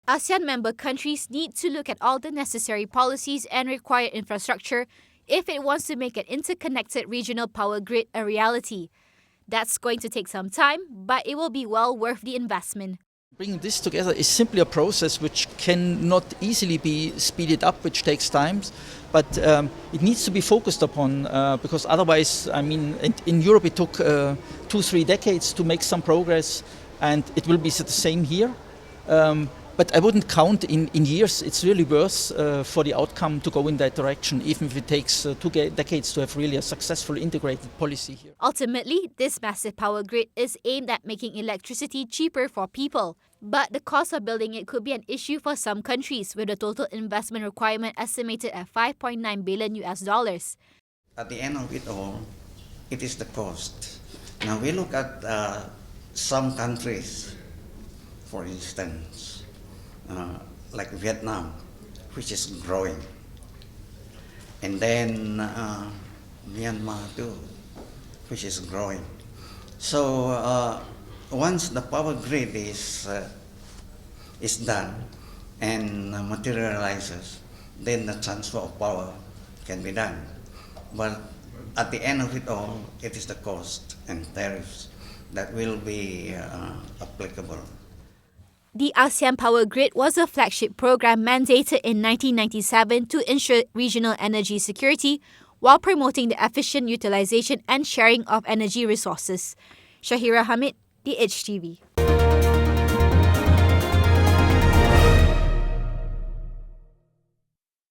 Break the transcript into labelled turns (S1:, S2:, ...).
S1: ASEAN member countries need to look at all the necessary policies and required infrastructure if it wants to make an interconnected regional power grid a reality. That's going to take some time, but it will be well worth the investment.
S2: Bringing this together is simply a process which cannot easily be speeded up, which takes time, but it needs to be focused upon because otherwise, in Europe it took 2-3 decades to make some progress, and it will be the same here. But I wouldn't count in years. It's really worth for the outcome to go in that direction, even if it takes 2 decades to have really a successful integrated policy here.
S1: Ultimately, this massive power grid is aimed at making electricity cheaper for people. But the cost of building it could be an issue for some countries, with the total investment requirement estimated at $5.9 billion.
S3: At the end of it all, it is the cost. Now we look at some countries, for instance, like Vietnam, which is growing, and then Myanmar too, which is growing. So once the power grid is done and materializes, then the transfer of power can be done. But at the end of it all, it is the cost and tariffs that will be applicable.
S1: The ASEAN Power Grid was a flagship program mandated in 1997 to ensure regional energy security while promoting the efficient utilization and sharing of energy resources. Shahira Hamid, DHTV.